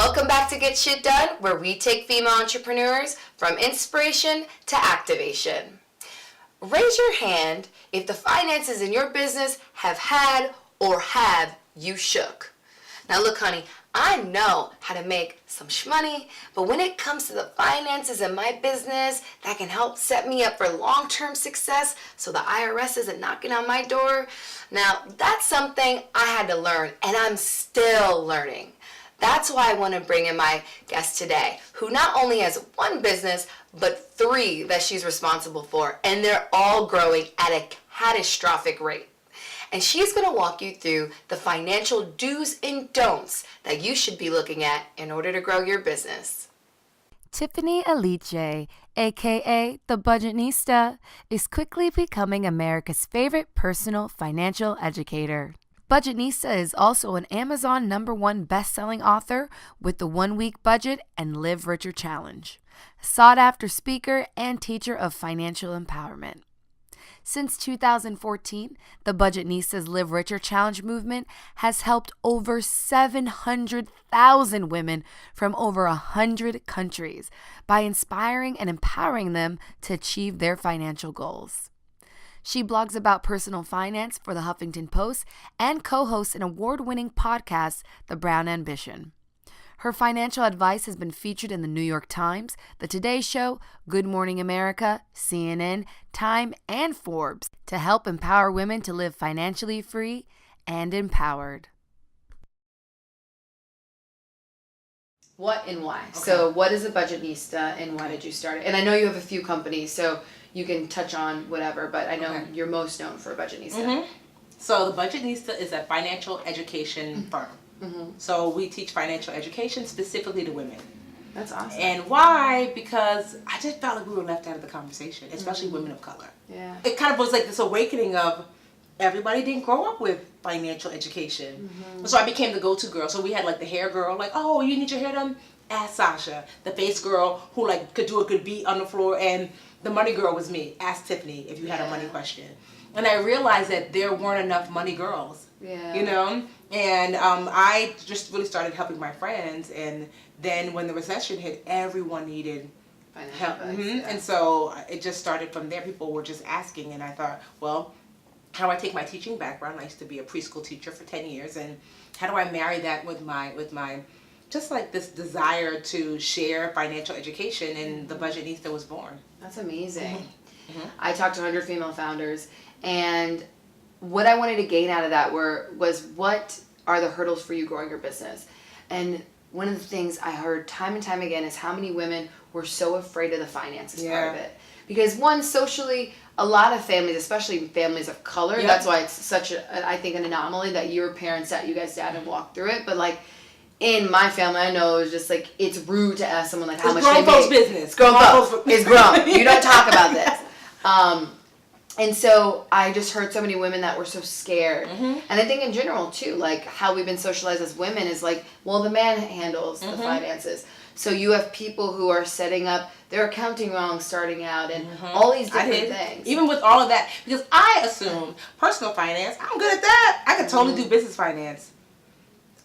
Welcome back to Get Shit Done, where we take female entrepreneurs from inspiration to activation. Raise your hand if the finances in your business have had or have you shook. Now look, honey, I know how to make some shmoney, but when it comes to the finances in my business that can help set me up for long-term success so the IRS isn't knocking on my door, now that's something I had to learn, and I'm still learning. That's why I want to bring in my guest today, who not only has one business, but 3 that she's responsible for, and they're all growing at a catastrophic rate. And she's going to walk you through the financial do's and don'ts that you should be looking at in order to grow your business. Feeeelll, aka the Budgetnista, is quickly becoming America's favorite personal financial educator. Budgetnista is also an Amazon #1 best-selling author with the 1-Week Budget and Live Richer Challenge, sought-after speaker and teacher of financial empowerment. Since 2014, the Budgetnista's Live Richer Challenge movement has helped over 700,000 women from over 100 countries by inspiring and empowering them to achieve their financial goals. She blogs about personal finance for the Huffington Post and co-hosts an award-winning podcast, The Brown Ambition. Her financial advice has been featured in the New York Times, The Today Show, Good Morning America, CNN, Time, and Forbes to help empower women to live financially free and empowered. What and why? Okay. So what is a Budgetnista and why did you start it? And I know you have a few companies, so you can touch on whatever, but I know you're most known for Budgetnista. Mm-hmm. So the Budgetnista is a financial education firm. Mm-hmm. So we teach financial education specifically to women. That's awesome. And why? Because I just felt like we were left out of the conversation, especially women of color. Yeah. It kind of was like this awakening of everybody didn't grow up with financial education. Mm-hmm. So I became the go-to girl. So we had like the hair girl, like, oh, you need your hair done? Ask Sasha. The face girl who like could do a good beat on the floor, and the money girl was me. Ask Tiffany if you had a money question. And I realized that there weren't enough money girls. Yeah. You know? And I just really started helping my friends. And then when the recession hit, everyone needed help. Advice, yeah. And so it just started from there. People were just asking. And I thought, well, how do I take my teaching background? I used to be a preschool teacher for 10 years. And how do I marry that with my just like this desire to share financial education? And the Budgetnista was born. That's amazing. Mm-hmm. I talked to 100 female founders, and what I wanted to gain out of that was what are the hurdles for you growing your business? And one of the things I heard time and time again is how many women were so afraid of the finances part of it. Because one, socially, a lot of families, especially families of color, that's why it's such I think an anomaly that your parents sat you guys down and walked through it. But like in my family, I know it was just like it's rude to ask someone like how much they make. It's grown folks' business. It's grown folks. It's grown. You don't talk about this. And so I just heard so many women that were so scared. Mm-hmm. And I think in general too, like how we've been socialized as women is like, well, the man handles the finances. So you have people who are setting up their accounting wrong starting out and all these different things. Even with all of that, because I assume personal finance, I'm good at that. I could totally do business finance.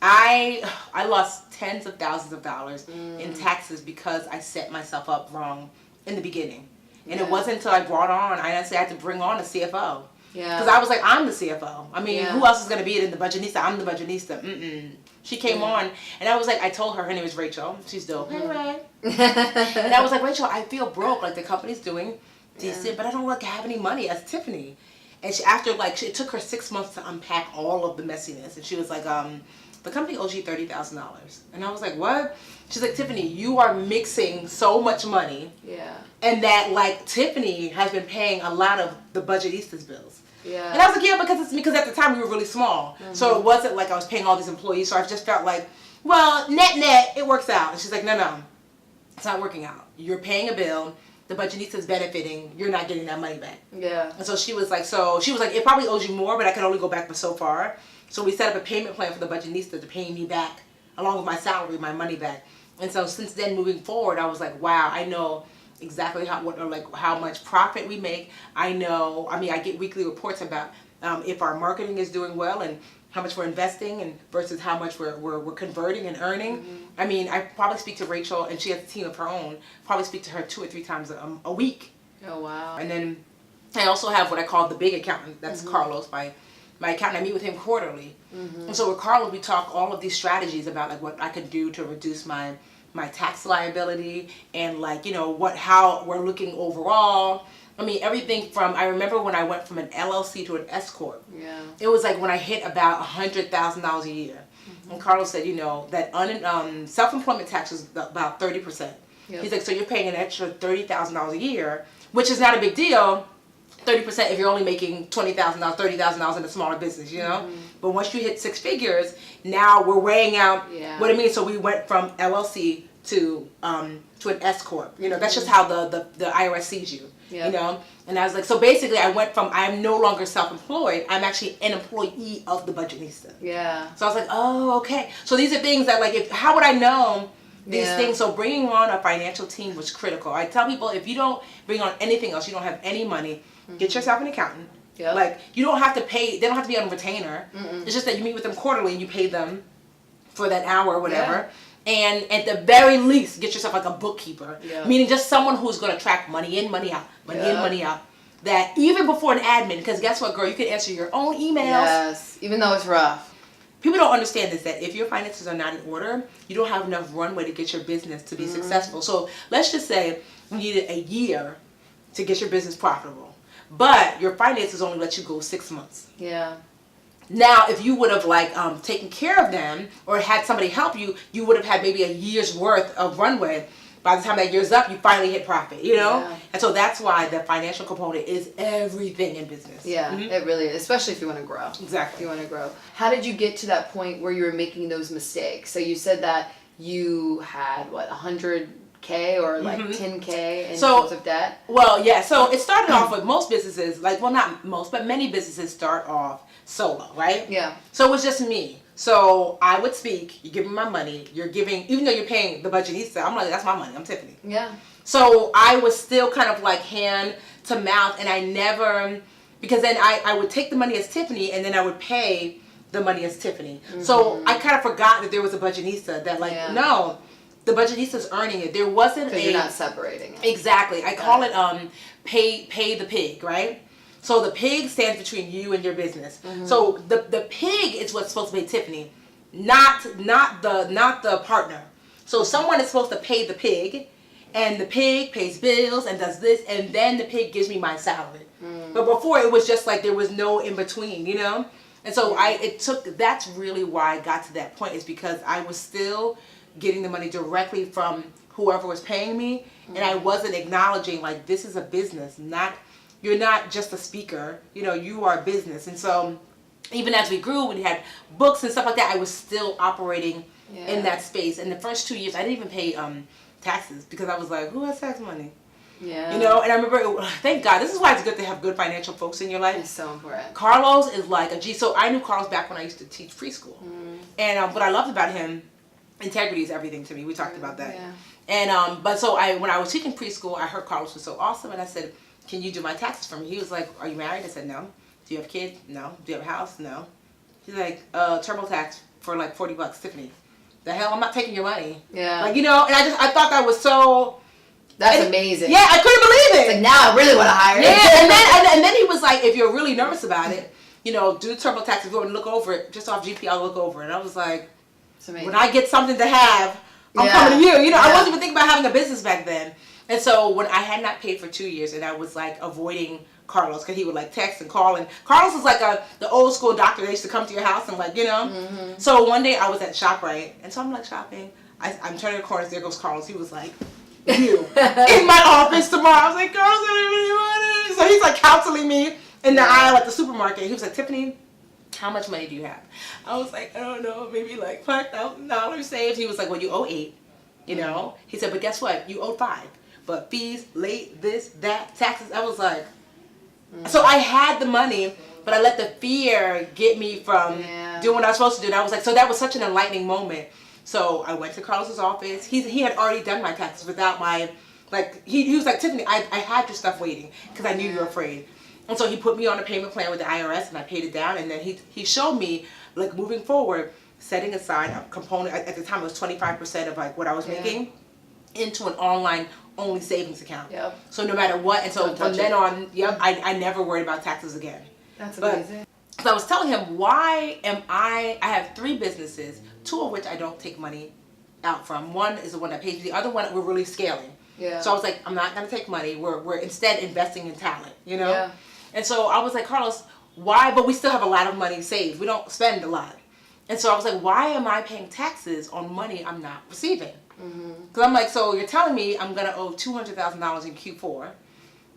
I lost tens of thousands of dollars in taxes because I set myself up wrong in the beginning. And it wasn't until I brought on, I honestly had to bring on a CFO. Yeah. Because I was like, I'm the CFO. I mean, who else is going to be it in the Budgetnista? I'm the Budgetnista. She came on, and I was like, I told her name is Rachel. She's dope. Hey, Ray. And I was like, Rachel, I feel broke. Like, the company's doing decent, but I don't like have any money as Tiffany. And she, after, like, it took her 6 months to unpack all of the messiness. And she was like, the company owes you $30,000. And I was like, what? She's like, Tiffany, you are mixing so much money. Yeah. And that, like, Tiffany has been paying a lot of the Budgetista's bills. Yeah. And I was like, yeah, because at the time we were really small. So it wasn't like I was paying all these employees. So I just felt like, well, net, it works out. And she's like, no, it's not working out. You're paying a bill. The Budgetista's benefiting. You're not getting that money back. Yeah. And so she was like, it probably owes you more, but I can only go back but so far. So we set up a payment plan for the Budgetnista to pay me back, along with my salary, my money back. And so since then, moving forward, I was like, wow, I know exactly how much profit we make. I know, I get weekly reports about if our marketing is doing well and how much we're investing and versus how much we're converting and earning. Mm-hmm. I mean, I probably speak to Rachel, and she has a team of her own. Probably speak to her 2 or 3 times a week. Oh, wow. And then I also have what I call the big accountant. That's Carlos, my accountant. I meet with him quarterly. And so with Carlos, we talk all of these strategies about like what I could do to reduce my tax liability and like, you know, how we're looking overall. I mean, everything from, I remember when I went from an LLC to an S Corp. Yeah. It was like when I hit about $100,000 a year. And Carlos said, you know, that self-employment tax was about 30%. Yep. He's like, so you're paying an extra $30,000 a year, which is not a big deal. 30% if you're only making $20,000, $30,000 in a smaller business, you know? But once you hit 6 figures, now we're weighing out what it means. So we went from LLC to an S Corp. You know, that's just how the IRS sees you. Yep. You know? And I was like, so basically I went from, I'm no longer self-employed, I'm actually an employee of the Budgetnista. Yeah. So I was like, oh, okay. So these are things that like, how would I know these things? So bringing on a financial team was critical. I tell people, if you don't bring on anything else, you don't have any money, get yourself an accountant. Yep. Like, you don't have to pay, they don't have to be on retainer. It's just that you meet with them quarterly and you pay them for that hour or whatever. And at the very least, get yourself like a bookkeeper. Meaning just someone who's going to track money in, money out, money in, money out. That even before an admin, because guess what, girl, you can answer your own emails. Yes, even though it's rough. People don't understand this, that if your finances are not in order, you don't have enough runway to get your business to be successful. So let's just say you needed a year to get your business profitable, but your finances only let you go 6 months. Yeah. Now, if you would have like taken care of them or had somebody help you, you would have had maybe a year's worth of runway. By the time that year's up, you finally hit profit, you know? Yeah. And so that's why the financial component is everything in business. Yeah, it really is, especially if you want to grow. Exactly. If you want to grow. How did you get to that point where you were making those mistakes? So you said that you had, what, 100K or like 10K in terms of debt? Well, yeah, so it started off with most businesses, like, well, not most, but many businesses start off solo, right? Yeah. So it was just me. So I would speak, you give me my money, you're giving, even though you're paying the Budgetnista, I'm like, that's my money, I'm Tiffany. Yeah. So I was still kind of like hand to mouth, and I never, because then I would take the money as Tiffany, and then I would pay the money as Tiffany. So I kind of forgot that there was a Budgetnista, that like, no, the Budgetnista's earning it. There wasn't Because you're not separating it. Exactly. I call it pay the pig, right? So the pig stands between you and your business. So the pig is what's supposed to pay Tiffany, not the partner. So someone is supposed to pay the pig, and the pig pays bills and does this, and then the pig gives me my salary. But before it was just like there was no in between, you know? And so that's really why I got to that point, is because I was still getting the money directly from whoever was paying me, and I wasn't acknowledging like, this is a business, you're not just a speaker, you know, you are a business. And so even as we grew, we had books and stuff like that, I was still operating in that space. And the first 2 years, I didn't even pay taxes, because I was like, who has tax money? Yeah. You know, and I remember, thank God, this is why it's good to have good financial folks in your life. It's so important. Carlos is like a G. So I knew Carlos back when I used to teach preschool. And what I loved about him, integrity is everything to me. We talked about that. Yeah. And but so when I was teaching preschool, I heard Carlos was so awesome, and I said, can you do my taxes for me? He was like, are you married? I said, no. Do you have kids? No. Do you have a house? No. He's like, TurboTax for like $40, Tiffany. The hell, I'm not taking your money. Yeah. Like, you know, and I thought that was so. That's amazing. Yeah, I couldn't believe it. Like, now I really want to hire you. Yeah, and then he was like, if you're really nervous about it, you know, do TurboTax. If you want to look over it, just off GP, I'll look over it. And I was like, It's amazing. when I get something to have, I'm coming to you. You know, I wasn't even thinking about having a business back then. And so when I had not paid for 2 years, and I was like avoiding Carlos, because he would like text and call, and Carlos was like the old school doctor that used to come to your house and like, you know. So one day I was at ShopRite, and so I'm like shopping. I'm turning the corners, there goes Carlos. He was like, you in my office tomorrow. I was like, Carlos, I don't have any money. So he's like counseling me in the aisle at the supermarket. He was like, Tiffany, how much money do you have? I was like, I don't know, maybe like $5,000 saved. He was like, well, you owe 8, you know. He said, but guess what? You owe 5. But fees, late, this, that, taxes. I was like, so I had the money, but I let the fear get me from doing what I was supposed to do. And I was like, so that was such an enlightening moment. So I went to Carlos's office. He had already done my taxes without my, like, he was like, Tiffany, I had your stuff waiting because I knew you were afraid. And so he put me on a payment plan with the IRS, and I paid it down. And then he showed me, like, moving forward, setting aside a component. At the time, it was 25% of like what I was making into an online only savings account. Yep. So no matter what, and so from then on, I never worried about taxes again. That's amazing. So I was telling him, why am I have 3 businesses, 2 of which I don't take money out from. One is the one that pays me. The other one we're really scaling. Yeah. So I was like, I'm not gonna take money. We're instead investing in talent, you know? Yeah. And so I was like, Carlos, why? But we still have a lot of money saved. We don't spend a lot. And so I was like, why am I paying taxes on money I'm not receiving? Because I'm like, so you're telling me I'm gonna owe $200,000 in Q4,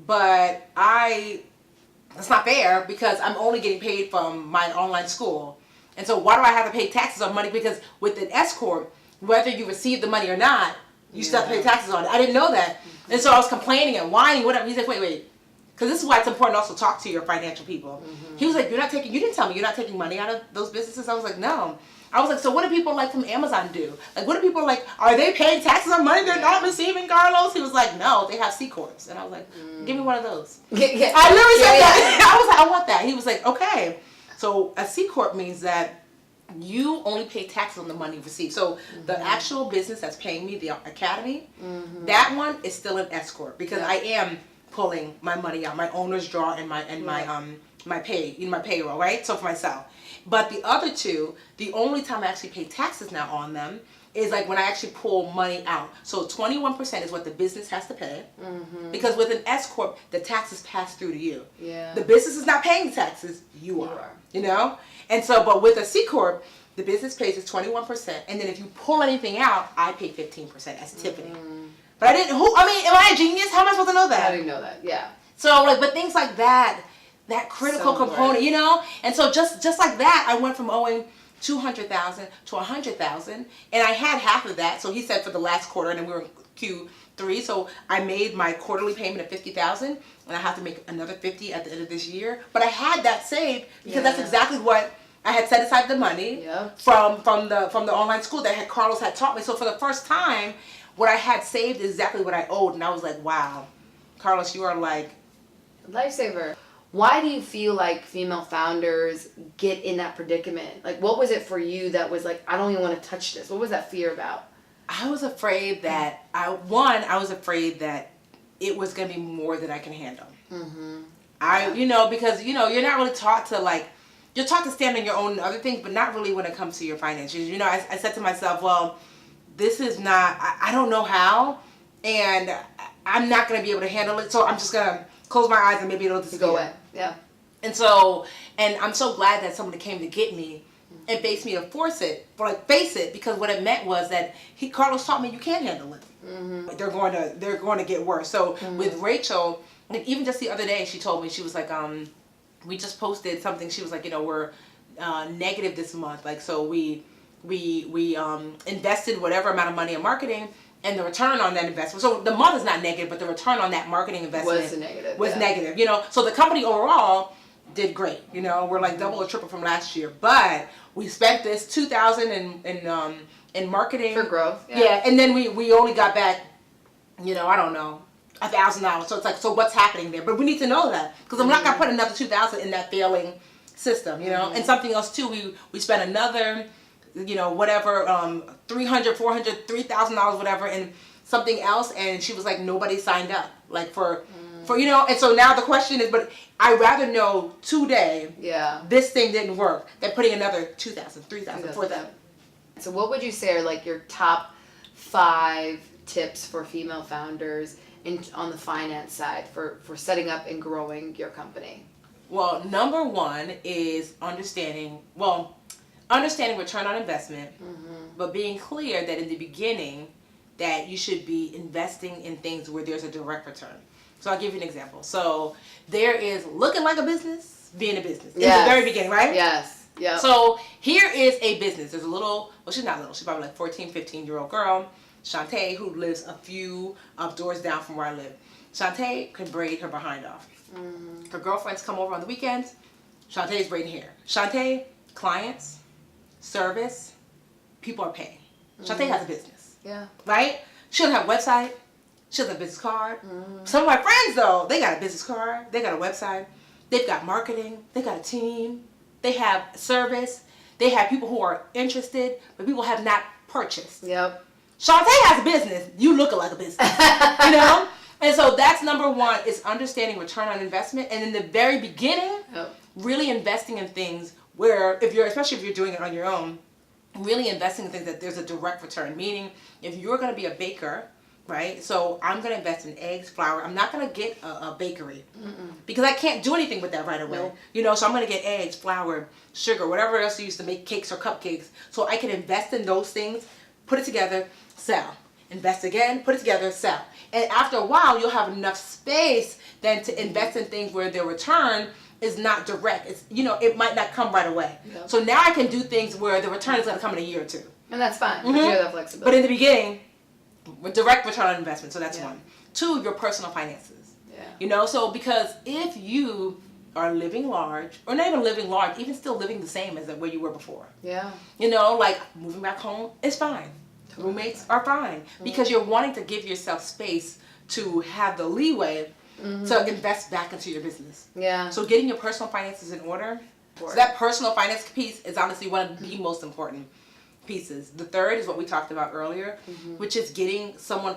but that's not fair because I'm only getting paid from my online school. And so why do I have to pay taxes on money? Because with an S corp, whether you receive the money or not, you still have to pay taxes on it. I didn't know that. And so I was complaining and whining, whatever. He's like, wait. Because this is why it's important to also talk to your financial people. He was like, you didn't tell me you're not taking money out of those businesses. I was like, no. I was like, so what do people like from Amazon do? Like, what do people like, are they paying taxes on money they're not receiving, Carlos? He was like, no, they have C Corps. And I was like, give me one of those. I literally said that. I was like, I want that. He was like, okay. So a C Corp means that you only pay taxes on the money received. So the actual business that's paying me, the academy, that one is still an S Corp because I am pulling my money out, my owner's draw and my payroll, right? So for myself. But the other 2, the only time I actually pay taxes now on them is like when I actually pull money out. So 21% is what the business has to pay. Because with an S Corp, the taxes pass through to you. Yeah. The business is not paying taxes, you are. You know? And so, but with a C Corp, the business pays is 21%. And then if you pull anything out, I pay 15% as tipping. But am I a genius? How am I supposed to know that? I didn't know that, yeah. So like, but things like that critical component, you know? And so just like that, I went from owing $200,000 to $100,000, and I had half of that. So he said for the last quarter, and then we were in Q3, so I made my quarterly payment of $50,000, and I have to make another $50,000 at the end of this year. But I had that saved because that's exactly what I had set aside the money from the online school that Carlos had taught me. So for the first time, what I had saved is exactly what I owed, and I was like, wow, Carlos, you are like lifesaver. Why do you feel like female founders get in that predicament? Like, what was it for you that was like, I don't even want to touch this? What was that fear about? I was afraid that I was afraid that it was going to be more than I can handle. Because you're not really taught to like, you're taught to stand on your own and other things, but not really when it comes to your finances. I said to myself, well, this is not, I don't know how, and I'm not going to be able to handle it, so I'm just going to close my eyes and maybe it'll just go away. Yeah. And I'm so glad that somebody came to get me and face me to face it, because what it meant was that Carlos taught me you can't handle it. They're going to get worse. So with Rachel, like even just the other day, she told me, she was like, we just posted something. She was like, we're negative this month. Like, so we invested whatever amount of money in marketing, and the return on that investment, so the month is not negative, but the return on that marketing investment was negative. So the company overall did great. We're like double or triple from last year, but we spent this $2,000 in marketing for growth. Yeah, and then we only got back, I don't know, $1,000. So it's like, so what's happening there? But we need to know that, because I'm not gonna put another $2,000 in that failing system. And something else too. We spent another, whatever, $300, $400, $3,000, whatever, and something else, and she was like, nobody signed up, like for and so now the question is, but I'd rather know today, this thing didn't work, than putting another $2,000, $3,000, $4,000. So what would you say are like your top 5 tips for female founders on the finance side for setting up and growing your company? Well, number 1 is understanding return on investment, but being clear that in the beginning that you should be investing in things where there's a direct return. So I'll give you an example. So there is looking like a business, being a business. In the very beginning, right? Yes. Yeah. So here is a business. There's a little, well, she's not little. She's probably like 14, 15-year-old girl, Shantae, who lives a few doors down from where I live. Shantae can braid her behind off. Her girlfriends come over on the weekends. Shantae's braiding hair. Shantae, clients, service, people are paying. Shantae has a business. Yeah. Right? She doesn't have a website. She doesn't have a business card. Some of my friends, though, they got a business card. They got a website. They've got marketing. They got a team. They have service. They have people who are interested, but people have not purchased. Yep. Shantae has a business. You look like a business. You know? And so that's number one, is understanding return on investment. And in the very beginning, really investing in things where, especially if you're doing it on your own, really investing in things that there's a direct return. Meaning, if you're going to be a baker, right? So I'm going to invest in eggs, flour. I'm not going to get a bakery because I can't do anything with that right away. Nope. You know, so I'm going to get eggs, flour, sugar, whatever else you use to make cakes or cupcakes. So I can invest in those things, put it together, sell. Invest again, put it together, sell. And after a while, you'll have enough space then to invest in things where the return is not direct. It's, you know, it might not come right away. Yep. So now I can do things where the return is going to come in a year or two. And that's fine. But you have that flexibility. But in the beginning, with direct return on investment, so that's one. Two, your personal finances. Yeah. You know, so because if you are living large, or not even living large, even still living the same as where you were before. Yeah. You know, like moving back home is fine. Roommates are fine. Because you're wanting to give yourself space to have the leeway to invest back into your business. Yeah. So getting your personal finances in order. So that personal finance piece is honestly one of the most important pieces. The third is what we talked about earlier, which is getting someone,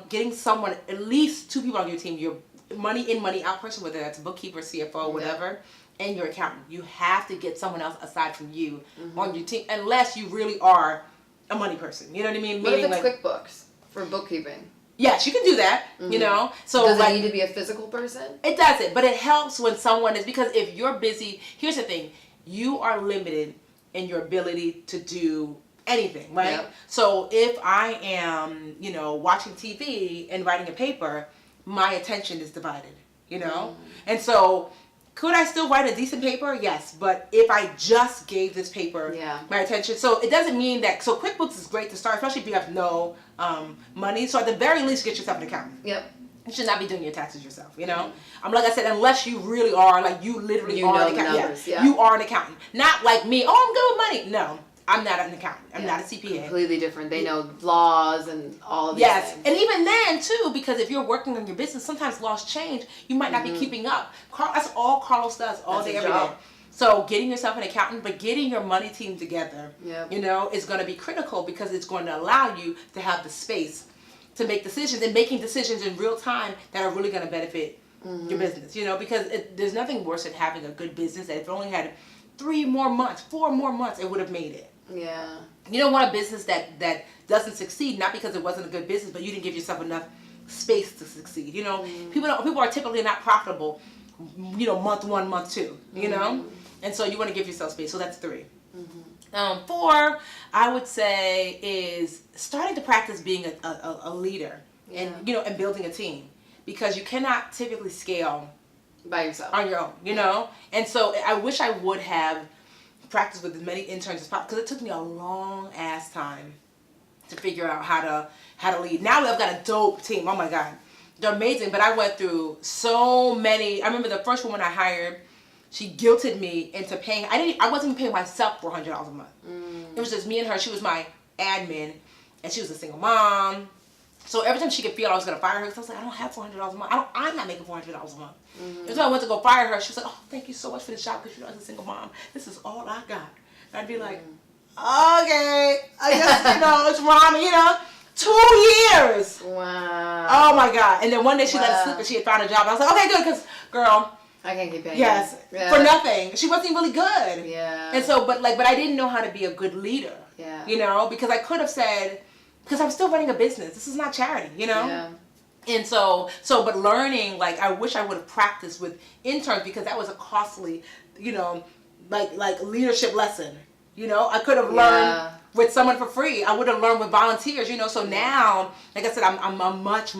at least two people on your team, your money in, money out person, whether that's a bookkeeper, CFO, whatever, and your accountant. You have to get someone else aside from you on your team, unless you really are a money person. You know what I mean? What if Meaning, it's QuickBooks for bookkeeping? Yes, you can do that, you know. So Does it need to be a physical person? It doesn't, but it helps when someone is, because if you're busy, here's the thing, you are limited in your ability to do anything, right? Yep. So if I am, you know, watching TV and writing a paper, my attention is divided, you know? And so could I still write a decent paper? Yes, but if I just gave this paper my attention, so it doesn't mean that, so QuickBooks is great to start, especially if you have no money. So at the very least, get yourself an accountant. Yep. You should not be doing your taxes yourself, you know? Like I said, unless you really are, like you literally are an accountant. You are an accountant. Not like me, oh, I'm good with money. No, I'm not an accountant. I'm not a CPA. Completely different. They know laws and all of these things. And even then, too, because if you're working on your business, sometimes laws change. You might not be keeping up. That's all Carlos does all day, every day. So getting yourself an accountant, but getting your money team together, you know, is going to be critical because it's going to allow you to have the space to make decisions and making decisions in real time that are really going to benefit your business, you know, because there's nothing worse than having a good business that if it only had 3 more months, 4 more months, it would have made it. Yeah. You don't want a business that doesn't succeed, not because it wasn't a good business, but you didn't give yourself enough space to succeed. You know, people are typically not profitable, you know, month 1, month 2, you know? And so you want to give yourself space. So that's 3. 4, I would say, is starting to practice being a leader and, you know, and building a team, because you cannot typically scale by yourself on your own, you know? And so I wish I would have practiced with as many interns as possible, because it took me a long ass time to figure out how to lead. Now I've got a dope team. Oh my God. They're amazing, but I went through so many. I remember the first woman I hired, she guilted me into paying. I wasn't even paying myself $400 a month. It was just me and her. She was my admin, and she was a single mom. So every time she could feel I was going to fire her, because I was like, I don't have $400 a month. I'm not making $400 a month. Every time I went to go fire her, she was like, oh, thank you so much for the job, because you know, as a single mom, this is all I got. And I'd be like, okay, I guess, you know, it's ramen, you know. 2 years. Wow. Oh my God. And then one day she let it slip and she had found a job. I was like, okay, good, because, girl, I can't keep paying. Yes, for nothing. She wasn't even really good. Yeah. And so, but I didn't know how to be a good leader. Yeah. You know, because I could have said, because I'm still running a business. This is not charity, you know? Yeah. And but learning, like, I wish I would have practiced with interns, because that was a costly, you know, like leadership lesson. You know, I could have learned with someone for free. I would have learned with volunteers, you know. So now, like I said, I'm a much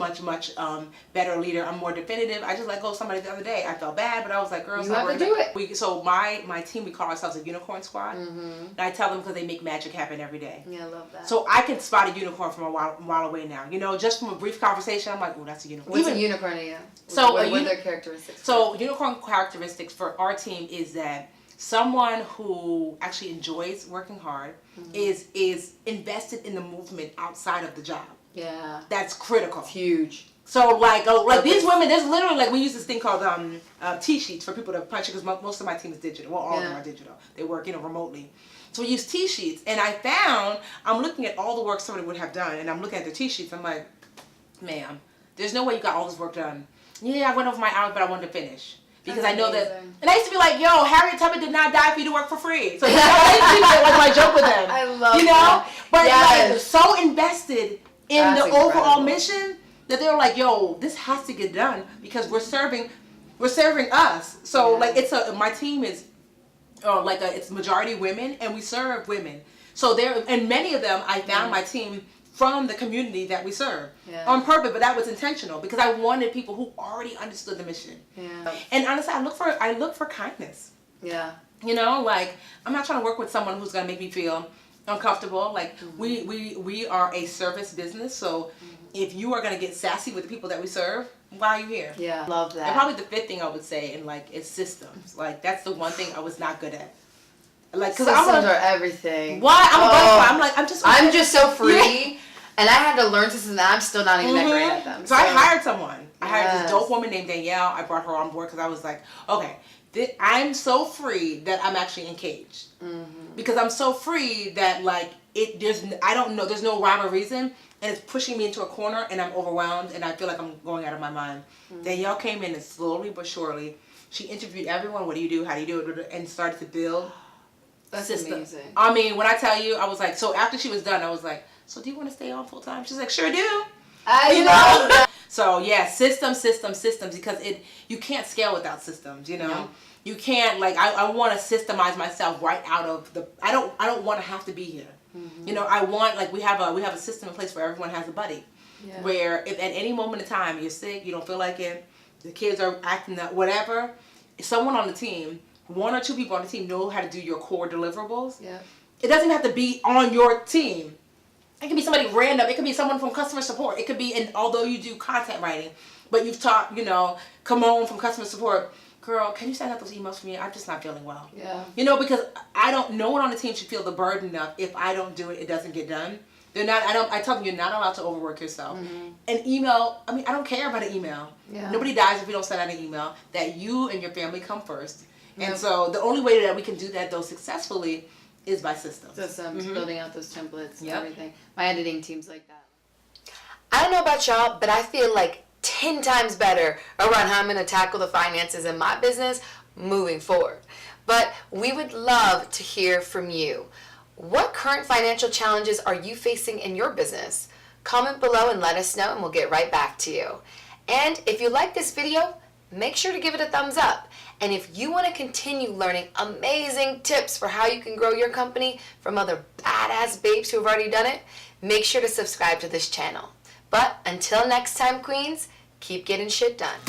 better leader. I'm more definitive. I just let go of somebody the other day. I felt bad, but I was like, girl, you have to do it. So my team, we call ourselves a unicorn squad. And I tell them because they make magic happen every day. Yeah, I love that. So I can spot a unicorn from a while away now. You know, just from a brief conversation, I'm like, oh, that's a unicorn. What's a unicorn to you? So what are their characteristics? So unicorn characteristics for our team is that someone who actually enjoys working hard, is invested in the movement outside of the job. Yeah. That's critical. It's huge. So like these women, there's literally like we use this thing called T-sheets for people to punch because most of my team is digital. Well, all of them are digital. They work remotely. So we use T-sheets, and I'm looking at all the work somebody would have done, and I'm looking at the T-sheets. I'm like, ma'am, there's no way you got all this work done. Yeah, I went over my hours, but I wanted to finish. Because I know that, and I used to be like, yo, Harriet Tubman did not die for you to work for free. So I used to be like my joke with them. I love that. But yes. like so invested in the overall mission that they were like, yo, this has to get done because we're serving us. So like my team is it's majority women and we serve women. So and many of them I found my team from the community that we serve on purpose, but that was intentional because I wanted people who already understood the mission. Yeah. And honestly, I look for kindness. Yeah. You know, like I'm not trying to work with someone who's gonna make me feel uncomfortable. Like we are a service business, so if you are gonna get sassy with the people that we serve, why are you here? Yeah, love that. And probably the fifth thing I would say is systems. Like that's the one thing I was not good at. Like, cause systems are everything. Why? I'm just so free, and I had to learn systems, and I'm still not even that great at them. So I hired someone. I hired this dope woman named Danielle. I brought her on board because I was like, okay, I'm so free that I'm actually engaged. Because I'm so free that like there's no rhyme or reason, and it's pushing me into a corner, and I'm overwhelmed, and I feel like I'm going out of my mind. Danielle came in and slowly but surely, she interviewed everyone. What do you do? How do you do it? And started to build. That's amazing. I mean, when I tell you, I was like, so after she was done, I was like, so do you want to stay on full time? She's like, sure do. I know. So yeah, systems, because you can't scale without systems, you know? Yeah. You can't, like, I want to systemize myself right out of I don't want to have to be here. You know, I want, like, we have a system in place where everyone has a buddy. Yeah. Where if at any moment in time you're sick, you don't feel like it, the kids are acting up, whatever, someone on the team, one or two people on the team know how to do your core deliverables. Yeah. It doesn't have to be on your team. It can be somebody random. It could be someone from customer support. It could be, and although you do content writing, but you've taught, Kamon from customer support, girl, can you send out those emails for me? I'm just not feeling well. Yeah. Because no one on the team should feel the burden of if I don't do it, it doesn't get done. I tell them you're not allowed to overwork yourself. An email, I don't care about an email. Yeah. Nobody dies if we don't send out an email. That you and your family come first. And so the only way that we can do that though successfully is by systems. Building out those templates and everything. My editing team's like that. I don't know about y'all, but I feel like 10 times better around how I'm going to tackle the finances in my business moving forward. But we would love to hear from you. What current financial challenges are you facing in your business? Comment below and let us know, and we'll get right back to you. And if you like this video, make sure to give it a thumbs up. And if you want to continue learning amazing tips for how you can grow your company from other badass babes who have already done it, make sure to subscribe to this channel. But until next time, queens, keep getting shit done.